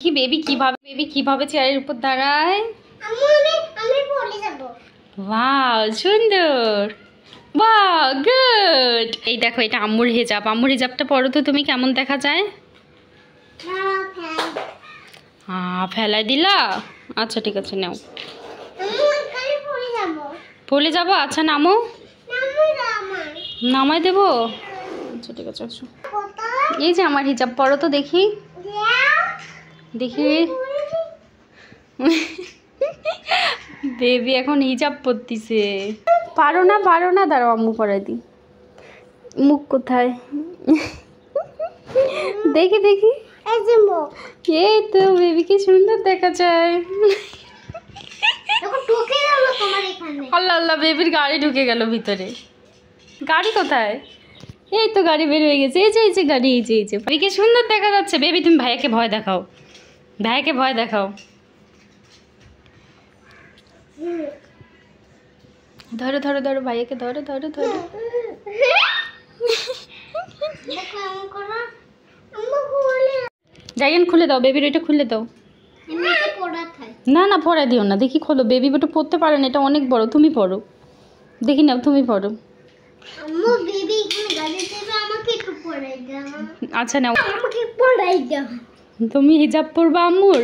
কি বেবি কিভাবে চেয়ারের উপর দাঁড়ায়? আমি পড়ে যাব। ওয়াও সুন্দর, ওয়াও গুড। এই দেখো এটা আম্মুর হিজাব। আম্মুর হিজাবটা পরো তো তুমি, কেমন দেখা যায়? ফেলাই দিলা? আচ্ছা ঠিক আছে নাও। পড়ে যাবো? আচ্ছা নামো। নামাই দেবো? আচ্ছা ঠিক আছে আসো। এই যে আমার হিজাব পরো তো দেখি দেখি। বেবি এখন হিজাব পরতিছে। পারো না, দাঁড়াও আম্মু পরাই দিই। মুখ কোথায়? দেখি এই তো বেবি কি সুন্দর দেখা যায়। আল্লাহ আল্লাহ, বেবির গাড়ি ঢুকে গেল ভিতরে। গাড়ি কোথায়? এই তো গাড়ি বের হয়ে গেছে। এই যে গাড়ি, এই যে বেবিকে সুন্দর দেখা যাচ্ছে। বেবি তুমি ভাইয়াকে ভয় দেখাও, ধরো ভাইয়াকে ধরো। জায়গান খুলে দাও, বেবির ওইটা খুলে দাও। না পড়া দিও না, দেখি খোলো। বেবি ওটা পড়তে পারে না, এটা অনেক বড়। তুমি পড়ো, দেখি নাও তুমি পড়ো। আচ্ছা নাও, তুমি হিজাব পরবা আম্মুর।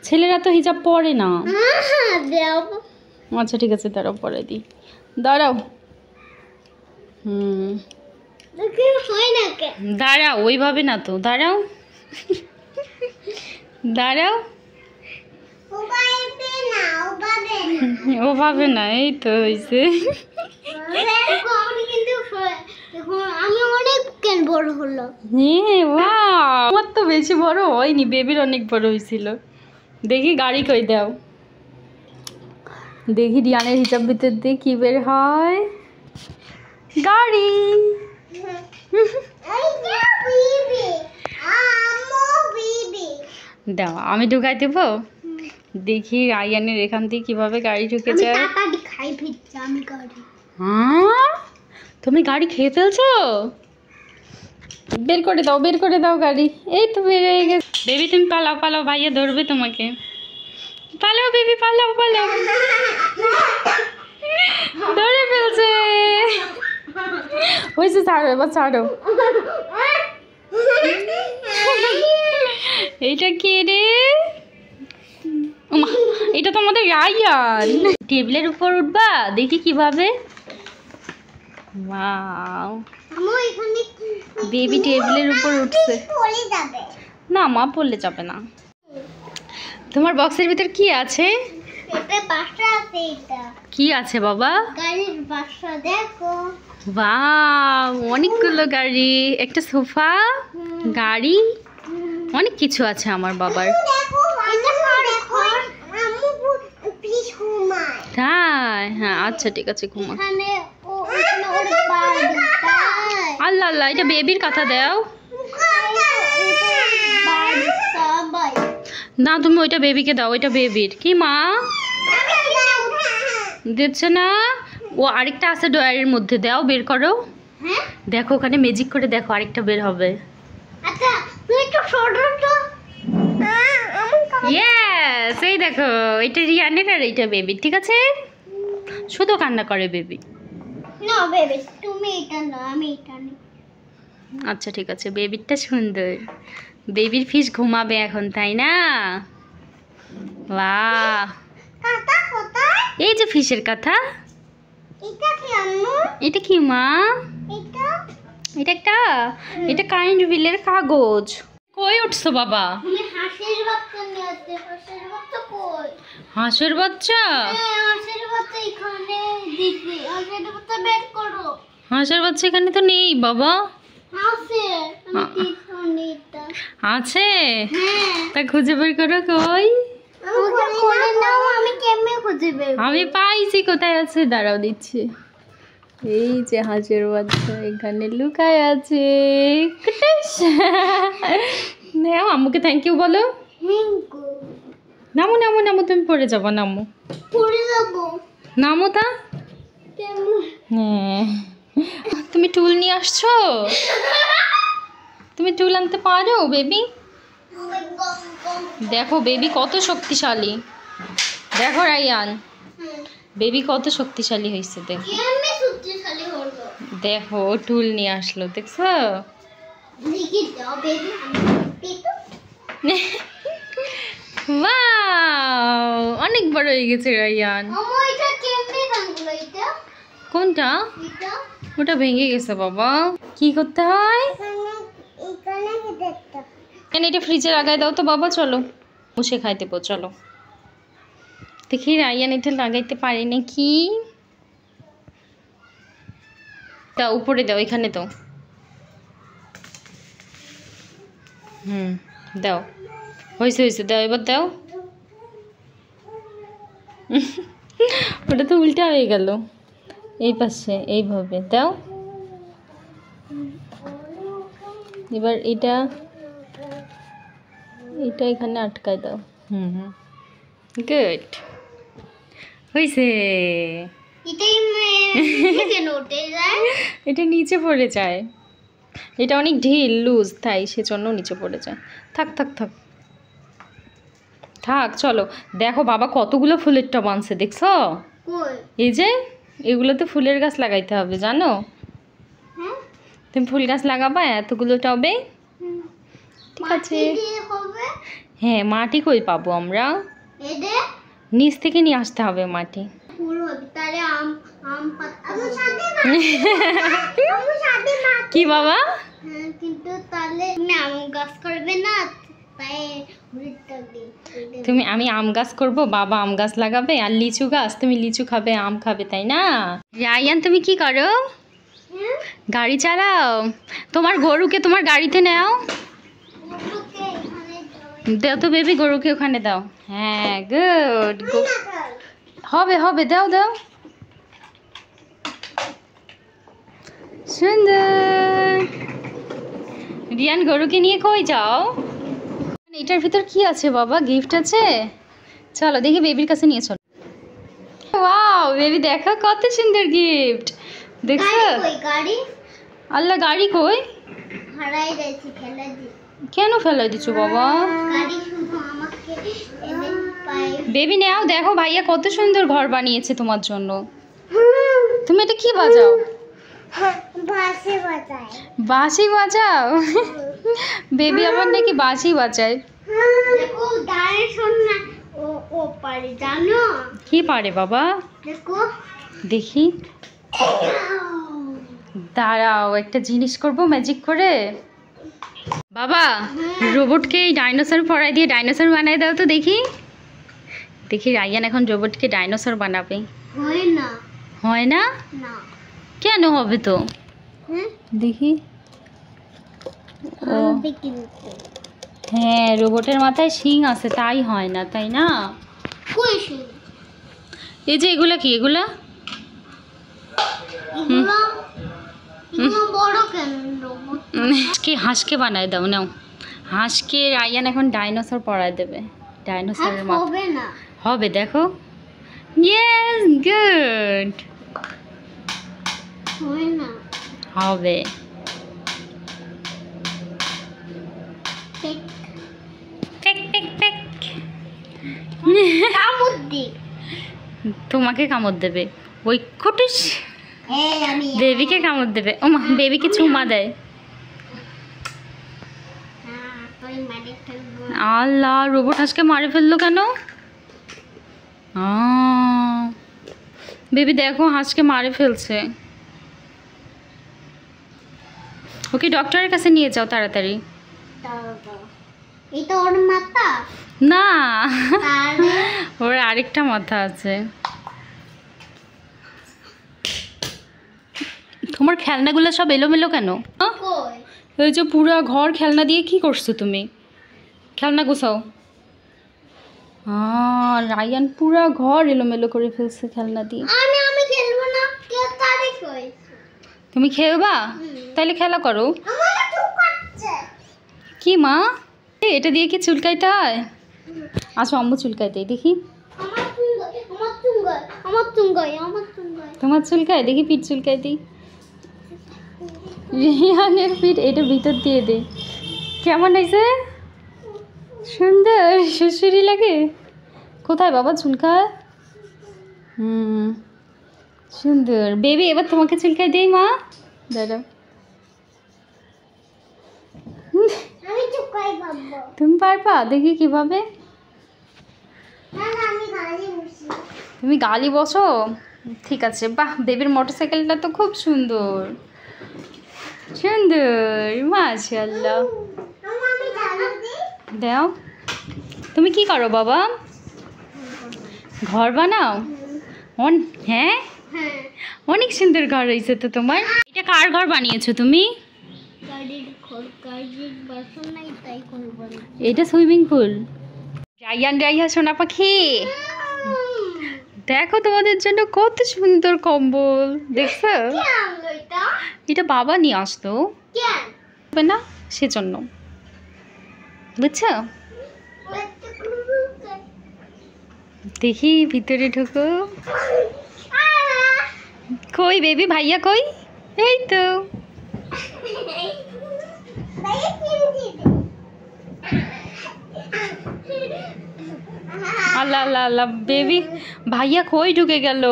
ছেলেরা তো হিজাব পরে না। আচ্ছা ঠিক আছে দাঁড়াও, পরে দিই। দাঁড়াও দাঁড়াও, ওইভাবে না তো, দাঁড়াও ওভাবে না। এই তো হয়েছে। আমার তো বেশি বড় হয়নি, বেবির অনেক বড় হয়েছিল। দেখি গাড়ি কই দাও, দেখি রিয়ানের হিসাব ভিতর দিয়ে কি বের হয়। গাড়ি দাও, আমি ঢুকাই দেবো। দেখি রায়ানের এখান থেকে কিভাবে গাড়ি ঢুকে যায়। হ্যাঁ তুমি গাড়ি খেয়ে ফেলছো? বের করে দাও গাড়ি। এই তো বের হয়ে গেছে। বেবি তুমি পালাও, ভাইয়া ধরবে তোমাকে। পালাও বেবি, পালাও ধরে ফেলছে। হয়েছে, ছাড়ো এবার, ছাড়ো। এইটা কে রে? এটা তো আমাদের রায়ান। টেবিলের উপর উঠবা, দেখি কিভাবে। ওয়াও, বেবি টেবিলের উপর উঠছে। না মা, পড়লে যাবে না। তোমার বক্সের ভিতর কি আছে? কি আছে বাবা? ওয়াও, অনেকগুলো গাড়ি, একটা সোফা, গাড়ি, অনেক কিছু আছে আমার বাবার। হ্যাঁ আচ্ছা ঠিক আছে, ঘুমা। আল্লাহ আল্লাহ, এটা বেবির কথা দাও না, তুমি ওইটা বেবিকে দাও, ওইটা বেবির। কি মা দিচ্ছে না? ও আরেকটা আছে ড্রয়ারের মধ্যে, দাও, বের করো। দেখো ওখানে ম্যাজিক করে দেখো, আরেকটা বের হবে। ইয়েস, এই দেখো, এটা রিয়ানের আর এইটা বেবি। ঠিক আছে, শুধু কান্না করে বেবি। না বেবি, তুমি এটা নাও, আমি এটা নিই। আচ্ছা ঠিক আছে, বেবিরটা সুন্দর। বেবির ফিশ ঘুমাবে এখন, তাই না? বাহ, কাটা কোথায়? এই যে ফিশের কথা। এটা কি আম্মু? এটা কি মা? এটা কারেন্ট বিলের কাগজ। কই উঠছো বাবা? আমি হাঁসের বাচ্চা নিয়ে আসছি। হাঁসের বাচ্চা কই? হাঁসের বাচ্চা? হ্যাঁ, হাঁসের বাচ্চা এখানে দিদি। হাঁসের বাচ্চা বের করো। হাঁসের বাচ্চা এখানে তো নেই বাবা। আছে, আমি দিতে আছে? হ্যাঁ, তা খুঁজে বের করো। কই? ওকে কোলে নাও, আমি কেমনে খুঁজে বের করব? আমি পাইছি, কোথায় আছে দাঁড়াও দিচ্ছি। এই যে হাঁসের বাচ্চা এখানে লুকায় আছে। নাও, আম্মুকে থ্যাংক ইউ বলো। নামো, তুমি পড়ে যাবো। নামো, নামো তা। হ্যাঁ, তুমি টুল নিয়ে আসছো? তুমি টুল আনতে পারো বেবি? দেখো বেবি কত শক্তিশালী, দেখো রায়ান বেবি কত শক্তিশালী হয়েছে। দেখো দেখো টুল নিয়ে আসলো, দেখছো? ওয়াও অনেক বড় হয়ে গেছে রায়ান। কোনটা? ওটা ভেঙে গেছে বাবা। কি করতে হয়? এটা ফ্রিজে লাগাই দাও তো বাবা। চলো মুছে খাইতে পো। চলো দেখি রায়ান এটা লাগাইতে পারে নাকি। দাও উপরে দাও, এখানে দাও। দাও, হয়েছে হয়েছে, দাও এবার দাও। ওটা তো উল্টা হয়ে গেল, এই পাশে এইভাবে দাও। এবার এটা এটা এখানে আটকায় দাও। গুড হয়েছে। এটা নিচে পড়ে যায়, এটা অনেক ঢিল লুজ, তাই সেজন্য নিচে পড়ে যায়। থাক থাক থাক থাক। চলো দেখো বাবা কতগুলো ফুলের টব আনছে, দেখছো? এই যে এগুলোতে ফুলের গাছ লাগাইতে হবে, জানো? তুমি ফুল গাছ লাগাবা এতগুলো টবে? ঠিক আছে। হ্যাঁ মাটি কই পাবো আমরা? নিচ থেকে নিয়ে আসতে হবে মাটি। কি বাবা? কিন্তু তাহলে আম গাছ করবে না, আমি আম গাছ করব, বাবা আম গাছ লাগাবে। আর লিচু গাছ, তুমি লিচু খাবে আম খাবে, তাই না? রায়ান তুমি কি করো? গাড়ি চালাও। তোমার গরুকে তোমার গাড়িতে নাও। দাও তো বেবি, গরুকে ওখানে দাও। হ্যাঁ গুড, হবে হবে, দাও দাও। সুন্দর। রিয়ান গরুকে নিয়ে কই যাও? এটার ভিতর কি আছে বাবা? গিফট আছে? চলো দেখি বেবির কাছে নিয়ে চলো। ওয়াও বেবি দেখো কত সুন্দর গিফট, দেখছো? আল্লাহ গাড়ি কই? কেন ফেলাই দিচ্ছ বাবা? বেবি নাও, দেখো ভাইয়া কত সুন্দর ঘর বানিয়েছে তোমার জন্য। তুমি এটা কি বাজাও? বাঁশি বাজাও? বেবি আবার নাকি বাঁশি বাজায়। কি পারে বাবা? দেখি, দাঁড়াও একটা জিনিস করব ম্যাজিক করে। বাবা রোবটকে এই ডাইনোসর পড়াই দিয়ে ডাইনোসর বানাই দাও তো দেখি। দেখি রায়ান এখন রোবটকে ডাইনোসর বানাবে। হয় না? কেন হবে তো? দেখি। হ্যাঁ রোবটের মাথায় শিং আছে, তাই হয় না, তাই না? এই যে এগুলা কি? এগুলা হাঁসকে বানায় দাও। নাও হাঁসকে। রায়ান এখন ডাইনোসর পড়ায় দেবে। ডাইনোসরের মাথা হবে, দেখো। ইয়েস গুড, হবে। তোমাকে কামড় দেবে ওই খুটুস। বেবিকে কামড় দেবে। ও মা, বেবিকে চুমা দেয়। আল্লাহ রোবট হাঁসকে মারে ফেললো কেন? বেবি দেখো হাঁসকে মারে ফেলছে। ওকে ডক্টরের কাছে নিয়ে যাও তাড়াতাড়ি। না ওর আরেকটা মাথা আছে। তোমার খেলনাগুলো সব এলোমেলো কেন? এই যে পুরো ঘর খেলনা দিয়ে কি করছো তুমি? খেলনা গুছাও। রায়ান পুরো ঘর এলোমেলো করে ফেলছে খেলনা দিয়ে। তুমি খেলবা? তাহলে খেলা করো। কি মা এটা দিয়ে কি চুলকাইতে হয়? আচ্ছা আম্মু চুলকাইতে দেখি। তোমার চুলকায়? দেখি পিঠ চুলকাই দিই। রিয়ানের পিঠ এটা ভিতর দিয়ে দে। কেমন হয়েছে? সুন্দর সুরসুরি লাগে। কোথায় বাবা চুলকায়? সুন্দর বেবি। এবার তোমাকে চুলকাই দেই মা, দাঁড়াও। তুমি পারবা? দেখি কিভাবে। তুমি গালি বসো? ঠিক আছে। বাহ, বেবির মোটরসাইকেলটা তো খুব সুন্দর সুন্দর, মাশাআল্লাহ। দাও। তুমি কি করো বাবা? ঘর বানাও? হ্যাঁ, অনেক সুন্দর ঘর হয়েছে তো তোমার। এটা কার ঘর বানিয়েছো তুমি? এটা সুইমিং পুল। রাইয়ান রাইহা সোনা পাখি, দেখো তোমাদের জন্য কত সুন্দর কম্বল। দেখছো? এটা বাবা নিয়ে আসতো না, সেজন্য। বুঝছো? দেখি ভিতরে ঢুকো। কই বেবি? ভাইয়া কই? এই তো। আল্লাহ আল্লাহ আল্লাহ, বেবি ভাইয়া কই ঢুকে গেল?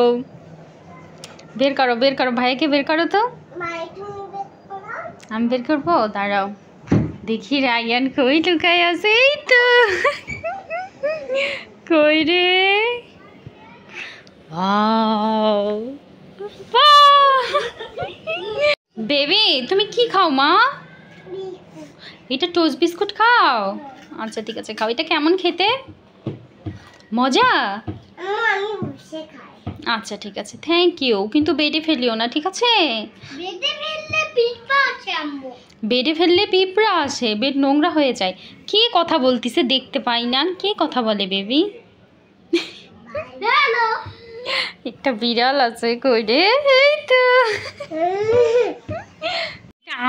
বের করো বের করো, ভাইয়াকে বের করো তো। আমি বের করবো, দাঁড়াও। দেখি রায়ান কই ঢুকাই আছে। এই তো। কই রে? বেবি তুমি কি খাও মা? এটা টোস্ট বিস্কুট খাও? আচ্ছা ঠিক আছে, খাও। এটা কেমন খেতে? মজা? আচ্ছা ঠিক আছে, থ্যাংক ইউ। কিন্তু বেডে ফেলিও না, ঠিক আছে? বেডে ফেললে পিঁপড়া আসে, বেড নোংরা হয়ে যায়। কি কথা বলতিছে দেখতে পাই না? কি কথা বলে বেবি? একটা বিড়াল আছে কই রে? এই তো।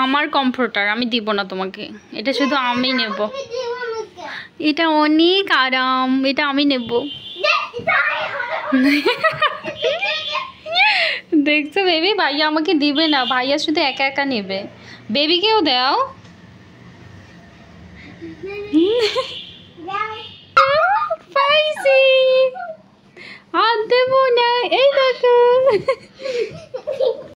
আমার কমফোর্টার, আমি দিব না তোমাকে। এটা শুধু আমি নেব। এটা অনেক আরাম, এটা আমি নেব। দেখছো বেবি, ভাইয়া আমাকে দিবে না, ভাইয়া শুধু একা একা নেবে। বেবিকেও দাও। পাইছি, আর দেবো না। এই দেখো।